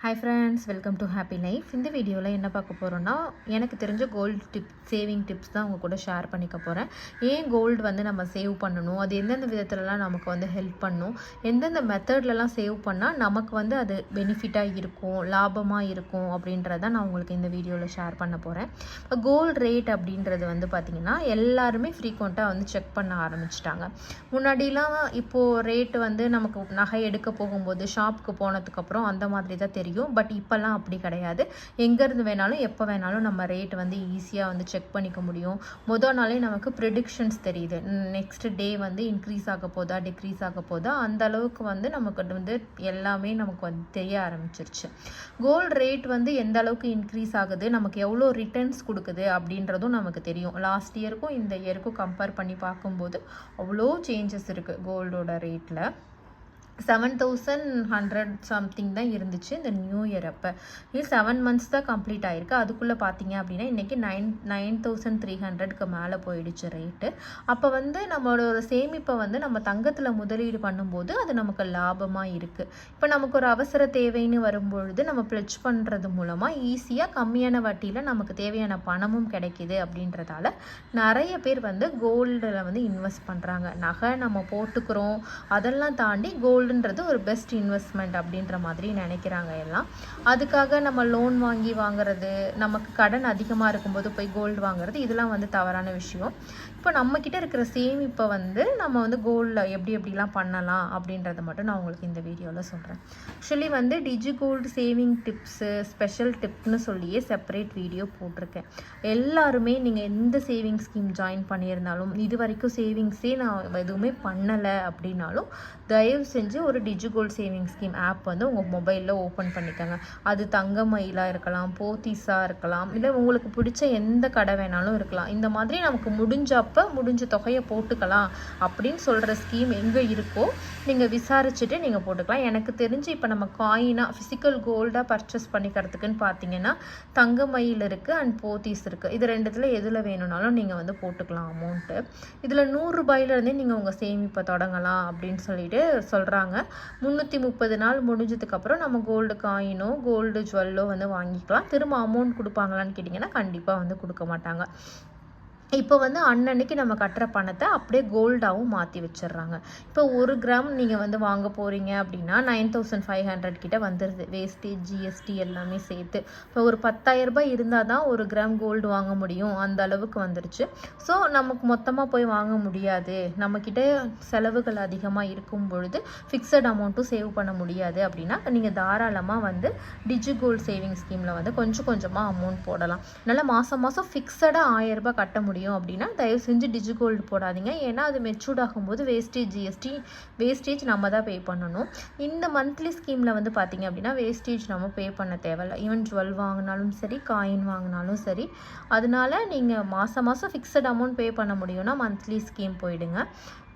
Hi friends, welcome to Happy Life. இந்த வீடியோவில் என்ன பார்க்க போகிறோன்னா எனக்கு தெரிஞ்ச கோல்டு சேவிங் டிப்ஸ் தான் உங்கள் கூட ஷேர் பண்ணிக்க போகிறேன். ஏன் கோல்டு வந்து நம்ம சேவ் பண்ணணும், அது எந்தெந்த விதத்துலலாம் நமக்கு வந்து ஹெல்ப் பண்ணும், எந்தெந்த மெத்தட்லலாம் சேவ் பண்ணால் நமக்கு வந்து அது பெனிஃபிட்டாக இருக்கும், லாபமாக இருக்கும் அப்படின்றத நான் உங்களுக்கு இந்த வீடியோவில் ஷேர் பண்ண போகிறேன். இப்போ கோல்டு ரேட் அப்படின்றது வந்து பார்த்திங்கன்னா எல்லாருமே ஃப்ரீக்வெண்ட்டாக வந்து செக் பண்ண ஆரம்பிச்சிட்டாங்க. முன்னாடிலாம் இப்போது ரேட்டு வந்து நமக்கு நகை எடுக்க போகும்போது ஷாப்புக்கு போனதுக்கப்புறம் அந்த மாதிரி தான் தெரியும். பட் இப்போல்லாம் அப்படி கிடையாது. எங்கேருந்து வேணாலும் எப்போ வேணாலும் நம்ம ரேட் வந்து ஈஸியாக வந்து செக் பண்ணிக்க முடியும். மொதல் நாளே நமக்கு ப்ரிடிக்ஷன்ஸ் தெரியுது. நெக்ஸ்ட் டே வந்து இன்க்ரீஸ் ஆக போதா டிக்ரீஸ் ஆக போதா, அந்த அளவுக்கு வந்து நமக்கு வந்து எல்லாமே நமக்கு வந்து தெரிய ஆரம்பிச்சிருச்சு. கோல்டு ரேட் வந்து எந்த அளவுக்கு இன்க்ரீஸ் ஆகுது, நமக்கு எவ்வளோ ரிட்டர்ன்ஸ் கொடுக்குது அப்படின்றதும் நமக்கு தெரியும். லாஸ்ட் இயருக்கும் இந்த இயருக்கும் கம்பேர் பண்ணி பார்க்கும்போது அவ்வளோ சேஞ்சஸ் இருக்குது கோல்டோட ரேட்டில். 7,100 சம்திங் தான் இருந்துச்சு இந்த நியூ இயர் அப்போ. இது 7 months தான் கம்ப்ளீட் ஆகிருக்கு. அதுக்குள்ளே பார்த்தீங்க அப்படின்னா இன்றைக்கி 9,300க்கு மேலே போயிடுச்சு ரேட்டு. அப்போ வந்து நம்மளோட சேமிப்பை வந்து நம்ம தங்கத்தில் முதலீடு பண்ணும்போது அது நமக்கு லாபமாக இருக்குது. இப்போ நமக்கு ஒரு அவசர தேவைன்னு வரும்பொழுது நம்ம ப்ளெட்ஜ் பண்ணுறது மூலமாக ஈஸியாக கம்மியான வட்டியில் நமக்கு தேவையான பணமும் கிடைக்கிது. அப்படின்றதால நிறைய பேர் வந்து கோல்டில் வந்து இன்வெஸ்ட் பண்ணுறாங்க. நகை நம்ம போட்டுக்கிறோம், அதெல்லாம் தாண்டி கோல்டுன்றது ஒரு பெஸ்ட் இன்வெஸ்ட்மெண்ட் அப்படின்ற மாதிரி நினைக்கிறாங்க எல்லாம். அதுக்காக நம்ம லோன் வாங்குறது, நமக்கு கடன் அதிகமாக இருக்கும்போது போய் கோல்டு வாங்குறது, இதெல்லாம் வந்து தவறான விஷயம். இப்போ நம்மக்கிட்ட இருக்கிற சேமிப்பை வந்து நம்ம வந்து கோல்டில் எப்படிலாம் பண்ணலாம் அப்படின்றத மட்டும் நான் உங்களுக்கு இந்த வீடியோவில் சொல்கிறேன். ஆக்சுவலி வந்து டிஜி கோல்டு சேவிங் டிப்ஸு ஸ்பெஷல் டிப்னு சொல்லியே செப்பரேட் வீடியோ போட்டிருக்கேன். எல்லாருமே நீங்கள் எந்த சேவிங் ஸ்கீம் ஜாயின் பண்ணியிருந்தாலும், இது வரைக்கும் சேவிங்ஸே நான் எதுவுமே பண்ணலை அப்படின்னாலும் தயவு செஞ்சு ஒரு டிஜி கோல்டு சேவிங் ஸ்கீம் ஆப் வந்து உங்கள் மொபைலில் ஓப்பன் பண்ணிக்கோங்க. அது தங்கமயிலாக இருக்கலாம், போத்தீஸாக இருக்கலாம், இல்லை உங்களுக்கு பிடிச்ச எந்த கடை வேணாலும் இருக்கலாம். இந்த மாதிரி நமக்கு முடிஞ்ச தொகையை போட்டுக்கலாம் அப்படின்னு சொல்கிற ஸ்கீம் எங்கே இருக்கோ நீங்கள் விசாரிச்சுட்டு நீங்கள் போட்டுக்கலாம். எனக்கு தெரிஞ்சு இப்போ நம்ம காயினாக ஃபிசிக்கல் கோல்டாக பர்ச்சேஸ் பண்ணிக்கிறதுக்குன்னு பார்த்தீங்கன்னா தங்கமயில் இருக்குது அண்ட் போத்தீஸ் இருக்குது. இது ரெண்டுத்தில் எதில் வேணும்னாலும் நீங்கள் வந்து போட்டுக்கலாம் அமௌண்ட்டு. இதில் 100 ரூபாயிலேருந்தே நீங்கள் உங்கள் சேமிப்பை தொடங்கலாம் அப்படின்னு சொல்லிட்டு சொல்கிறாங்க. 330 நாள் முடிஞ்சதுக்கப்புறம் நம்ம கோல்டு காயினோ கோல்டு ஜுவல்லோ வந்து வாங்கிக்கலாம். திரும்ப அமௌண்ட் கொடுப்பாங்களான்னு கேட்டிங்கன்னா கண்டிப்பாக வந்து கொடுக்க மாட்டாங்க. இப்போ வந்து அன்னன்னைக்கு நம்ம கட்டுற பணத்தை அப்படியே கோல்டாகவும் மாற்றி வச்சிடுறாங்க. இப்போ 1 கிராம் நீங்கள் வந்து வாங்க போகிறீங்க அப்படின்னா 9,500 கிட்ட வந்துடுது, வேஸ்டேஜ் ஜிஎஸ்டி எல்லாமே சேர்த்து. இப்போ ஒரு 10,000 ரூபாய் இருந்தால் தான் 1 கிராம் கோல்டு வாங்க முடியும், அந்த அளவுக்கு வந்துருச்சு. ஸோ நமக்கு மொத்தமாக போய் வாங்க முடியாது, நம்மக்கிட்ட செலவுகள் அதிகமாக இருக்கும் பொழுது ஃபிக்ஸட் அமௌண்ட்டும் சேவ் பண்ண முடியாது அப்படின்னா நீங்கள் தாராளமாக வந்து டிஜி கோல்டு சேவிங் ஸ்கீமில் வந்து கொஞ்சம் கொஞ்சமாக அமௌண்ட் போடலாம். அதனால் மாதம் ஃபிக்ஸடாக 1000 ரூபாய் கட்ட முடியும் அப்படின்னா தயவு செஞ்சு டிஜி கோல்டு போடாதீங்க. ஏன்னா அது மெச்சூர்ட் ஆகும்போது வேஸ்டேஜ் நம்ம தான் பே பண்ணணும். இந்த மந்த்லி ஸ்கீமில் வந்து பார்த்தீங்க அப்படின்னா வேஸ்டேஜ் நம்ம பே பண்ண தேவையில்லை. ஈவன் ஜுவல் வாங்கினாலும் சரி, காயின் வாங்கினாலும் சரி. அதனால நீங்கள் மாதம் ஃபிக்ஸட் அமௌண்ட் பே பண்ண முடியும்னா மந்த்லி ஸ்கீம் போயிடுங்க.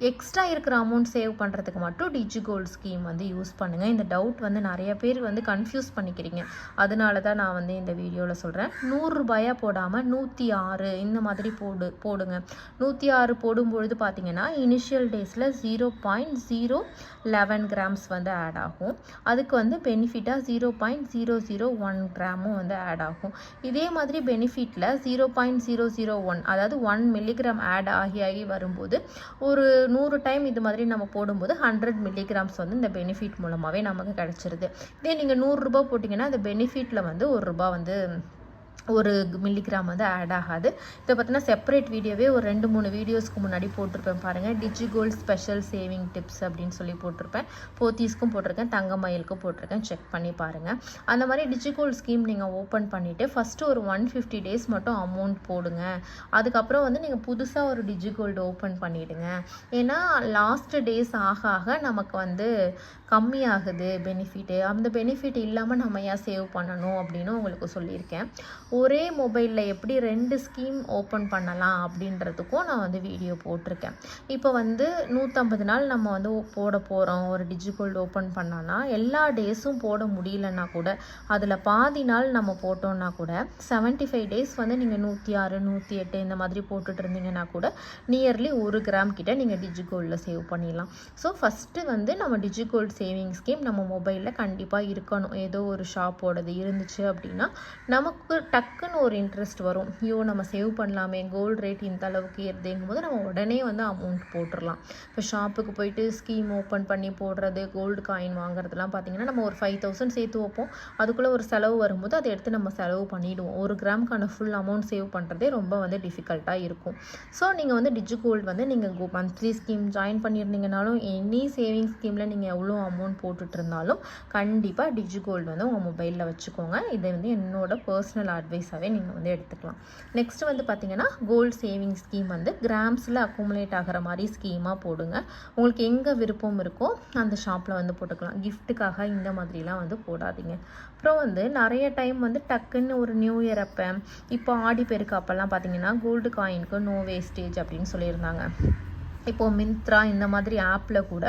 எக்ஸ்ட்ரா இருக்கிற அமௌண்ட் சேவ் பண்ணுறதுக்கு மட்டும் டிஜி கோல்டு ஸ்கீம் வந்து யூஸ் பண்ணுங்கள். இந்த டவுட் வந்து நிறைய பேர் வந்து கன்ஃபியூஸ் பண்ணிக்கிறீங்க. அதனால தான் நான் வந்து இந்த வீடியோவில் சொல்கிறேன். 100 ரூபாயா போடாமல் 106 இந்த மாதிரி போடுங்க. 106 போடும்பொழுது பார்த்தீங்கன்னா இனிஷியல் டேஸில் 0.011 கிராம்ஸ் வந்து ஆட் ஆகும். அதுக்கு வந்து பெனிஃபிட்டாக 0.001 கிராமும் வந்து ஆட் ஆகும். இதே மாதிரி பெனிஃபிட்டில் 0.001 அதாவது 1 மில்லிகிராம் ஆட் ஆகி வரும்போது ஒரு 100 டைம் இது மாதிரி நம்ம போடும்போது 100 மில்லிகிராம்ஸ் வந்து இந்த பெனிஃபிட் மூலமாகவே நமக்கு கிடச்சிருது. இதே நீங்கள் 100 ரூபாய் போட்டிங்கன்னா அந்த பெனிஃபிட்டில் வந்து 1 ரூபா வந்து 1 மில்லிகிராம் வந்து ஆட் ஆகாது. இதை பார்த்தீங்கன்னா செப்பரேட் வீடியோவே ஒரு 2-3 வீடியோஸ்க்கு முன்னாடி போட்டிருப்பேன் பாருங்கள். டிஜி கோல்டு ஸ்பெஷல் சேவிங் டிப்ஸ் அப்படின்னு சொல்லி போட்டிருப்பேன். போத்தீஸ்க்கும் போட்டிருக்கேன், தங்கமயிலுக்கும் போட்டிருக்கேன், செக் பண்ணி பாருங்கள். அந்த மாதிரி டிஜி கோல்டு ஸ்கீம் நீங்கள் ஓப்பன் பண்ணிவிட்டு ஃபஸ்ட்டு ஒரு 150 டேஸ் மட்டும் அமௌண்ட் போடுங்க. அதுக்கப்புறம் வந்து நீங்கள் புதுசாக ஒரு டிஜி கோல்டு ஓப்பன் பண்ணிவிடுங்க. ஏன்னா லாஸ்ட் டேஸ் ஆக நமக்கு வந்து கம்மியாகுது பெனிஃபிட்டு. அந்த பெனிஃபிட் இல்லாமல் நம்ம ஏன் சேவ் பண்ணணும் அப்படின்னு உங்களுக்கு சொல்லியிருக்கேன். ஒரே மொபைலில் எப்படி 2 ஸ்கீம் ஓப்பன் பண்ணலாம் அப்படின்றதுக்கும் நான் வந்து வீடியோ போட்டிருக்கேன். இப்போ வந்து 150 நாள் நம்ம வந்து போட போகிறோம். ஒரு டிஜி கோல்டு ஓப்பன் பண்ணோன்னா எல்லா டேஸும் போட முடியலன்னா கூட அதில் பாதி நாள் நம்ம போட்டோன்னா கூட 75 டேஸ் வந்து நீங்கள் 106 108 இந்த மாதிரி போட்டுட்டு இருந்தீங்கன்னா கூட நியர்லி 1 கிராம் கிட்ட நீங்கள் டிஜி கோல்டில் சேவ் பண்ணிடலாம். ஸோ ஃபஸ்ட்டு வந்து நம்ம டிஜி கோல்டு சேவிங் ஸ்கீம் நம்ம மொபைலில் கண்டிப்பாக இருக்கணும். ஏதோ ஒரு ஷாப்போடது இருந்துச்சு அப்படின்னா நமக்கு டக்குன்னு ஒரு இன்ட்ரெஸ்ட் வரும். ஐயோ நம்ம சேவ் பண்ணலாமே, கோல்டு ரேட் இந்த அளவுக்கு ஏறுதுங்கும் போது நம்ம உடனே வந்து அமௌண்ட் போட்டுடலாம். இப்போ ஷாப்புக்கு போயிட்டு ஸ்கீம் ஓப்பன் பண்ணி போடுறது, கோல்டு காயின் வாங்குறதுலாம் பார்த்திங்கன்னா நம்ம ஒரு 5000 சேர்த்து வைப்போம். அதுக்குள்ளே ஒரு செலவு வரும்போது அதை எடுத்து நம்ம செலவு பண்ணிவிடுவோம். 1 கிராமுக்கான ஃபுல் அமௌண்ட் சேவ் பண்ணுறதே ரொம்ப வந்து டிஃபிகல்ட்டாக இருக்கும். ஸோ நீங்கள் வந்து டிஜிகோல்டு வந்து நீங்கள் மந்த்லி ஸ்கீம் ஜாயின் பண்ணியிருந்தீங்கனாலும் எனி சேவிங் ஸ்கீமில் நீங்கள் எவ்வளோ அமௌண்ட் போட்டுட்டு இருந்தாலும் கண்டிப்பாக டிஜிகோல்டு வந்து உங்கள் மொபைலில் வச்சுக்கோங்க. இதை வந்து என்னோட பர்சனல் அட்வைஸாகவே நீங்கள் வந்து எடுத்துக்கலாம். நெக்ஸ்ட் வந்து பார்த்திங்கன்னா கோல்டு சேவிங் ஸ்கீம் வந்து கிராம்ஸில் அக்குமுலேட் ஆகிற மாதிரி ஸ்கீமாக போடுங்க. உங்களுக்கு எங்கே விருப்பம் இருக்கோ அந்த ஷாப்பில் வந்து போட்டுக்கலாம். கிஃப்ட்டுக்காக இந்த மாதிரிலாம் வந்து போடாதீங்க. அப்புறம் வந்து நிறைய டைம் வந்து டக்குன்னு ஒரு நியூ இயர் அப்போ இப்போ ஆடி பெருக்கு அப்போல்லாம் பார்த்தீங்கன்னா கோல்டு காயினுக்கு நோ வேஸ்டேஜ் அப்படின்னு சொல்லியிருந்தாங்க. இப்போது மிந்த்ரா இந்த மாதிரி ஆப்பில் கூட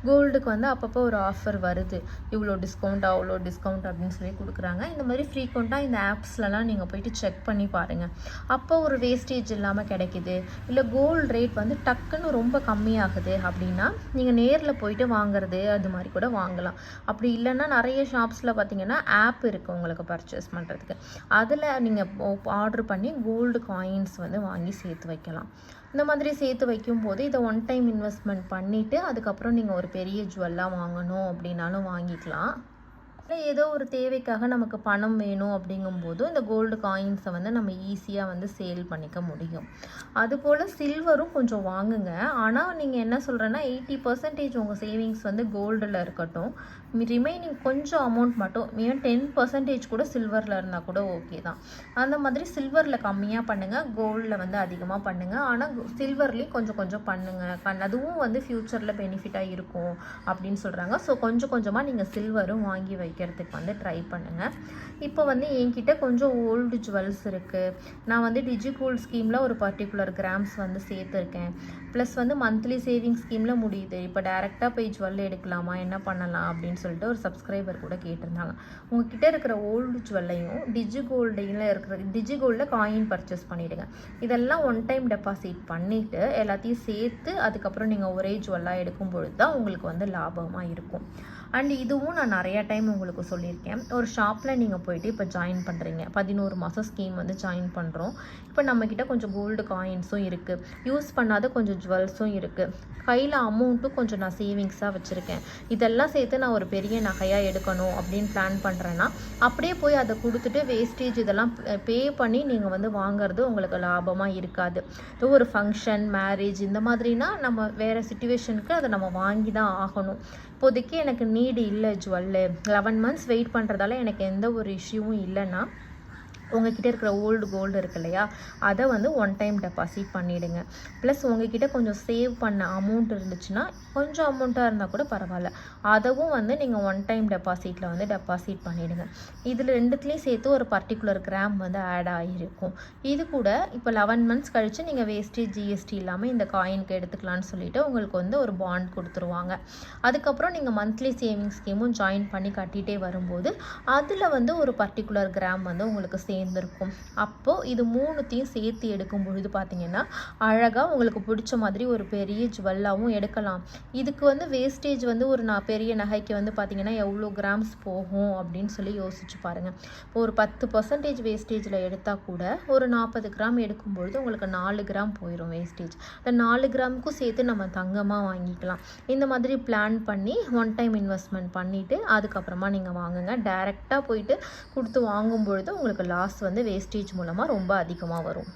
கோல்டுக்கு வந்து அப்பப்போ ஒரு ஆஃபர் வருது. இவ்வளோ டிஸ்கவுண்ட் அவ்வளோ டிஸ்கவுண்ட் அப்படின்னு சொல்லி கொடுக்குறாங்க. இந்த மாதிரி ஃப்ரீக்வெண்ட்டாக இந்த ஆப்ஸ்லலாம் நீங்கள் போயிட்டு செக் பண்ணி பாருங்கள். அப்போ ஒரு வேஸ்டேஜ் இல்லாமல் கிடைக்குது, இல்லை கோல்டு ரேட் வந்து டக்குன்னு ரொம்ப கம்மியாகுது அப்படின்னா நீங்கள் நேரில் போயிட்டு வாங்குறது அது மாதிரி கூட வாங்கலாம். அப்படி இல்லைன்னா நிறைய ஷாப்ஸில் பார்த்தீங்கன்னா ஆப் இருக்குது உங்களுக்கு பர்ச்சேஸ் பண்ணுறதுக்கு. அதில் நீங்கள் ஆர்டர் பண்ணி கோல்டு காயின்ஸ் வந்து வாங்கி சேர்த்து வைக்கலாம். இந்த மாதிரி சேர்த்து வைக்கும்போது இதை ஒன் டைம் இன்வெஸ்ட்மெண்ட் பண்ணிவிட்டு அதுக்கப்புறம் நீங்கள் ஒரு பெரிய ஜுவல்லாக வாங்கணும் அப்படின்னாலும் வாங்கிக்கலாம். இல்லை ஏதோ ஒரு தேவைக்காக நமக்கு பணம் வேணும் அப்படிங்கும்போது இந்த கோல்டு காயின்ஸை வந்து நம்ம ஈஸியாக வந்து சேல் பண்ணிக்க முடியும். அதுபோல் சில்வரும் கொஞ்சம் வாங்குங்க. ஆனால் நீங்கள் என்ன சொல்கிறேன்னா 80% உங்கள் சேவிங்ஸ் வந்து கோல்டில் இருக்கட்டும். ரிமைனிங் கொஞ்சம் அமௌண்ட் மட்டும் ஈவன் 10% கூட சில்வரில் இருந்தால் கூட ஓகே தான். அந்த மாதிரி சில்வரில் கம்மியாக பண்ணுங்கள், கோல்டில் வந்து அதிகமாக பண்ணுங்கள். ஆனால் சில்வர்லேயும் கொஞ்சம் கொஞ்சம் பண்ணுங்கள். அதுவும் வந்து ஃப்யூச்சரில் பெனிஃபிட்டாக இருக்கும் அப்படின்னு சொல்கிறாங்க. ஸோ கொஞ்சம் கொஞ்சமாக நீங்கள் சில்வரும் வாங்கி வைக்கிறதுக்கு வந்து ட்ரை பண்ணுங்கள். இப்போ வந்து என்கிட்ட கொஞ்சம் ஓல்டு ஜுவல்ஸ் இருக்குது. நான் வந்து டிஜிகோல்டு ஸ்கீமில் ஒரு பர்டிகுலர் கிராம்ஸ் வந்து சேர்த்துருக்கேன். ப்ளஸ் வந்து மந்த்லி சேவிங் ஸ்கீமில் முடியுது. இப்போ டேரெக்டாக போய் ஜுவல் எடுக்கலாமா, என்ன பண்ணலாம் அப்படின்னு சொல்லிட்டு ஒரு சப்ஸ்கிரைபர் கூட கேட்டிருந்தாங்க. உங்ககிட்ட இருக்கிற ஓல்டு ஜுவல்லையும் டிஜிகோல்டில் காயின் பர்ச்சேஸ் பண்ணிவிடுங்க. இதெல்லாம் ஒன் டைம் டெபாசிட் பண்ணிவிட்டு எல்லாத்தையும் சேர்த்து அதுக்கப்புறம் நீங்கள் ஒரே ஜுவல்லாக எடுக்கும் பொழுது தான் உங்களுக்கு வந்து லாபமாக இருக்கும். அண்ட் இதுவும் நான் நிறையா டைம் உங்களுக்கு சொல்லியிருக்கேன். ஒரு ஷாப்பில் நீங்கள் போயிட்டு இப்போ ஜாயின் பண்ணுறீங்க, 11 மாதம் ஸ்கீம் வந்து ஜாயின் பண்ணுறோம். இப்போ நம்மக்கிட்ட கொஞ்சம் கோல்டு காயின்ஸும் இருக்குது, யூஸ் பண்ணாத கொஞ்சம் ஜுவல்ஸும் இருக்குது, கையில் அமௌண்ட்டும் கொஞ்சம் நான் சேவிங்ஸாக வச்சுருக்கேன். இதெல்லாம் சேர்த்து நான் ஒரு பெரிய நகையாக எடுக்கணும் அப்படின்னு பிளான் பண்ணுறேன்னா அப்படியே போய் அதை கொடுத்துட்டு வேஸ்டேஜ் இதெல்லாம் பே பண்ணி நீங்கள் வந்து வாங்குறது உங்களுக்கு லாபமாக இருக்காது. இப்போ ஒரு ஃபங்க்ஷன், மேரேஜ் இந்த மாதிரினா நம்ம வேறு சிச்சுவேஷனுக்கு அதை நம்ம வாங்கி தான் ஆகணும். இப்போதைக்கு எனக்கு நீடு இல்லை ஜுவல்லு, 11 மந்த்ஸ் வெயிட் பண்ணுறதால எனக்கு எந்த ஒரு இஷ்யூவும் இல்லைன்னா உங்ககிட்ட இருக்கிற ஓல்டு கோல்டு இருக்கு இல்லையா, அதை வந்து ஒன் டைம் டெபாசிட் பண்ணிவிடுங்க. ப்ளஸ் உங்ககிட்ட கொஞ்சம் சேவ் பண்ண அமௌண்ட் இருந்துச்சுன்னா கொஞ்சம் அமௌண்ட்டாக இருந்தால் கூட பரவாயில்ல, அதுவும் வந்து நீங்கள் ஒன் டைம் டெபாசிட்டில் வந்து டெபாசிட் பண்ணிவிடுங்க. இதில் ரெண்டுத்துலேயும் சேர்த்து ஒரு பர்டிகுலர் கிராம் வந்து ஆட் ஆகிருக்கும். இது கூட இப்போ 11 மந்த்ஸ் கழித்து நீங்கள் வேஸ்டேஜ் ஜிஎஸ்டி இல்லாமல் இந்த காயினுக்கு எடுத்துக்கலான்னு சொல்லிட்டு உங்களுக்கு வந்து ஒரு பாண்ட் கொடுத்துருவாங்க. அதுக்கப்புறம் நீங்கள் மந்த்லி சேவிங் ஸ்கீமும் ஜாயின் பண்ணி கட்டிகிட்டே வரும்போது அதில் வந்து ஒரு பர்டிகுலர் கிராம் வந்து உங்களுக்கு சேர்ந்துருக்கும். அப்போது இது மூணுத்தையும் சேர்த்து எடுக்கும் பொழுது பார்த்தீங்கன்னா அழகாக உங்களுக்கு பிடிச்ச மாதிரி ஒரு பெரிய ஜுவல்லாகவும் எடுக்கலாம். இதுக்கு வந்து வேஸ்டேஜ் வந்து ஒரு பெரிய நகைக்கு வந்து பார்த்தீங்கன்னா எவ்வளோ கிராம்ஸ் போகும் அப்படின்னு சொல்லி யோசிச்சு பாருங்கள். இப்போ ஒரு 10% வேஸ்டேஜில் எடுத்தால் கூட ஒரு 40 கிராம் எடுக்கும்பொழுது உங்களுக்கு 4 கிராம் போயிடும் வேஸ்டேஜ். அந்த 4 கிராமுக்கும் சேர்த்து நம்ம தங்கமாக வாங்கிக்கலாம். இந்த மாதிரி பிளான் பண்ணி ஒன் டைம் இன்வெஸ்ட்மெண்ட் பண்ணிவிட்டு அதுக்கப்புறமா நீங்கள் வாங்குங்க. டைரெக்டாக போயிட்டு கொடுத்து வாங்கும்பொழுது உங்களுக்கு லாஸ் வந்து வேஸ்டேஜ் மூலமாக ரொம்ப அதிகமாக வரும்.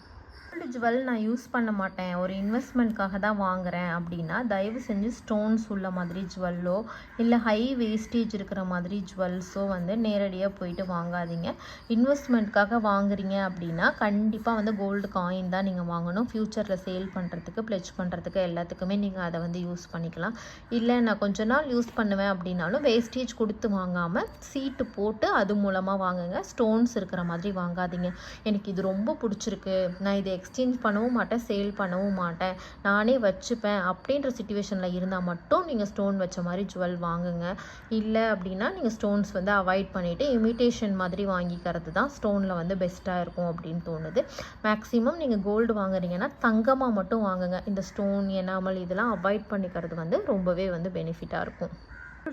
கோல்டு ஜுவல் நான் யூஸ் பண்ண மாட்டேன், ஒரு இன்வெஸ்ட்மெண்ட்காக தான் வாங்குறேன் அப்படின்னா தயவு செஞ்சு ஸ்டோன்ஸ் உள்ள மாதிரி ஜுவல்லோ இல்லை ஹை வேஸ்டேஜ் இருக்கிற மாதிரி ஜுவல்ஸோ வந்து நேரடியாக போயிட்டு வாங்காதீங்க. இன்வெஸ்ட்மெண்ட்காக வாங்குறீங்க அப்படின்னா கண்டிப்பாக வந்து கோல்டு காயின் தான் நீங்கள் வாங்கணும். ஃப்யூச்சரில் சேல் பண்ணுறதுக்கு, ப்ளெட்ஜ் பண்ணுறதுக்கு எல்லாத்துக்குமே நீங்கள் அதை வந்து யூஸ் பண்ணிக்கலாம். இல்லை நான் கொஞ்ச நாள் யூஸ் பண்ணுவேன் அப்படின்னாலும் வேஸ்டேஜ் கொடுத்து வாங்காமல் சீட்டு போட்டு அது மூலமாக வாங்குங்க. ஸ்டோன்ஸ் இருக்கிற மாதிரி வாங்காதீங்க. எனக்கு இது ரொம்ப பிடிச்சிருக்கு, நான் இதை எக்ஸ்சேஞ்ச் பண்ணவும் மாட்டேன், சேல் பண்ணவும் மாட்டேன், நானே வச்சுப்பேன் அப்படின்ற சிச்சுவேஷனில் இருந்தால் மட்டும் நீங்கள் ஸ்டோன் வச்ச மாதிரி ஜுவல் வாங்குங்க. இல்லை அப்படின்னா நீங்கள் ஸ்டோன்ஸ் வந்து அவாய்ட் பண்ணிவிட்டு இமிட்டேஷன் மாதிரி வாங்கிக்கிறது தான் ஸ்டோனில் வந்து பெஸ்ட்டாக இருக்கும் அப்படின்னு தோணுது. மேக்ஸிமம் நீங்கள் கோல்டு வாங்குறீங்கன்னா தங்கமாக மட்டும் வாங்குங்க. இந்த ஸ்டோன், எனாமல் இதெல்லாம் அவாய்ட் பண்ணிக்கிறது வந்து ரொம்பவே வந்து பெனிஃபிட்டாக இருக்கும்.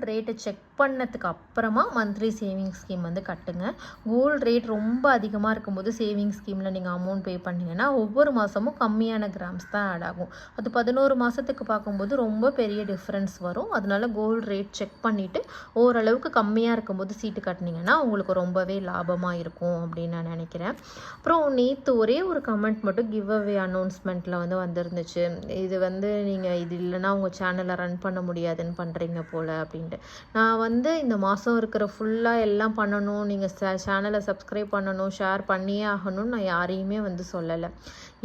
ரேட்டை செக் பண்ணதுக்கு அப்புறமா மந்த்லி சேவிங் ஸ்கீம் வந்து கட்டுங்க. கோல்டு ரேட் ரொம்ப அதிகமாக இருக்கும்போது சேவிங் ஸ்கீமில் நீங்கள் அமௌண்ட் பே பண்ணிங்கன்னா ஒவ்வொரு மாதமும் கம்மியான கிராம்ஸ் தான் ஆட் ஆகும். அது 11 மாதத்துக்கு பார்க்கும்போது ரொம்ப பெரிய டிஃப்ரென்ஸ் வரும். அதனால கோல்டு ரேட் செக் பண்ணிவிட்டு ஓரளவுக்கு கம்மியாக இருக்கும்போது சீட்டு கட்டினீங்கன்னா உங்களுக்கு ரொம்பவே லாபமாக இருக்கும் அப்படின்னு நான் நினைக்கிறேன். அப்புறம் நேற்று ஒரே ஒரு கமெண்ட் மட்டும் கிவ் அவே அனௌன்ஸ்மெண்ட்டில் வந்து வந்துருந்துச்சு. இது வந்து நீங்கள் இது இல்லைன்னா உங்கள் சேனலை ரன் பண்ண முடியாதுன்னு பண்ணுறீங்க போல் அப்படின்ட்டு. நான் வந்து இந்த மாதம் இருக்கிற ஃபுல்லாக எல்லாம் பண்ணணும், நீங்கள் சேனலை சப்ஸ்கிரைப் பண்ணணும், ஷேர் பண்ணியே ஆகணும்னு நான் யாரையுமே வந்து சொல்லலை.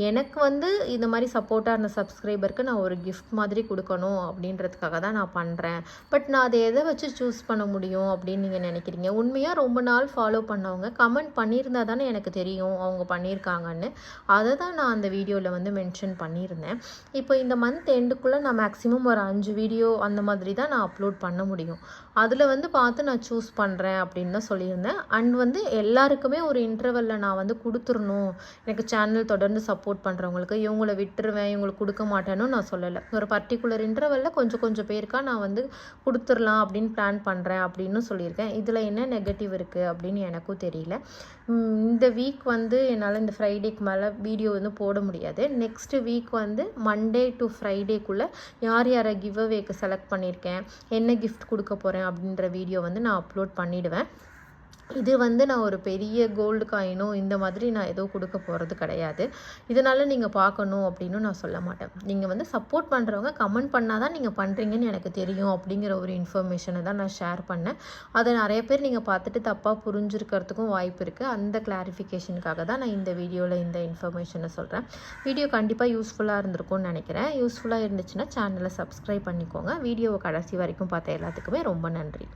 எனக்கு வந்து இந்த மாதிரி சப்போர்ட்டாக இருந்த சப்ஸ்கிரைபருக்கு நான் ஒரு கிஃப்ட் மாதிரி கொடுக்கணும் அப்படின்றதுக்காக தான் நான் பண்ணுறேன். பட் நான் அதை எதை வச்சு சூஸ் பண்ண முடியும் அப்படின்னு நீங்கள் நினைக்கிறீங்க? உண்மையாக ரொம்ப நாள் ஃபாலோ பண்ணவங்க கமெண்ட் பண்ணியிருந்தா தானே எனக்கு தெரியும் அவங்க பண்ணியிருக்காங்கன்னு. அதை தான் நான் அந்த வீடியோவில் வந்து மென்ஷன் பண்ணியிருந்தேன். இப்போ இந்த மந்த் எண்டுக்குள்ளே நான் மேக்ஸிமம் ஒரு 5 வீடியோ அந்த மாதிரி தான் நான் அப்லோட் பண்ண முடியும். அதில் வந்து பார்த்து நான் சூஸ் பண்ணுறேன் அப்படின்னு தான் சொல்லியிருந்தேன். அண்ட் வந்து எல்லாருக்குமே ஒரு இன்டர்வெல்லில் நான் வந்து கொடுத்துடணும், எனக்கு சேனல் தொடர்ந்து சப்போர்ட் பண்ணுறவங்களுக்கு இவங்கள விட்டுருவேன் இவங்களுக்கு கொடுக்க மாட்டேன்னு நான் சொல்லலை. ஒரு பர்டிகுலர் இன்டர்வெல்லில் கொஞ்சம் பேருக்கா நான் வந்து கொடுத்துடலாம் அப்படின்னு பிளான் பண்ணுறேன் அப்படின்னு சொல்லியிருக்கேன். இதில் என்ன நெகட்டிவ் இருக்குது அப்படின்னு எனக்கும் தெரியல. இந்த வீக் வந்து என்னால் இந்த ஃப்ரைடேக்கு மேலே வீடியோ வந்து போட முடியாது. நெக்ஸ்ட் வீக் வந்து மண்டே டு ஃப்ரைடேக்குள்ளே யார் யாரை கிவ் அவேக்கு செலக்ட் பண்ணியிருக்கேன், என்ன கிஃப்ட் கொடுக்க போகிறேன் அப்படின்ற வீடியோ வந்து நான் அப்லோட் பண்ணிவிடுவேன். இது வந்து நான் ஒரு பெரிய கோல்டு காயினோ இந்த மாதிரி நான் எதுவும் கொடுக்க போகிறது கிடையாது. இதனால் நீங்கள் பார்க்கணும் அப்படின்னு நான் சொல்ல மாட்டேன். நீங்கள் வந்து சப்போர்ட் பண்ணுறவங்க கமெண்ட் பண்ணால் தான் நீங்கள் பண்ணுறீங்கன்னு எனக்கு தெரியும் அப்படிங்கிற ஒரு இன்ஃபர்மேஷனை தான் நான் ஷேர் பண்ணேன். அதை நிறைய பேர் நீங்கள் பார்த்துட்டு தப்பாக புரிஞ்சிருக்கிறதுக்கும் வாய்ப்பு இருக்குது. அந்த கிளாரிஃபிகேஷனுக்காக தான் நான் இந்த வீடியோவில் இந்த இன்ஃபர்மேஷனை சொல்கிறேன். வீடியோ கண்டிப்பாக யூஸ்ஃபுல்லாக இருந்திருக்கும்னு நினைக்கிறேன். யூஸ்ஃபுல்லாக இருந்துச்சுன்னா சேனலை சப்ஸ்கிரைப் பண்ணிக்கோங்க. வீடியோவை கடைசி வரைக்கும் பார்த்த எல்லாத்துக்குமே ரொம்ப நன்றி.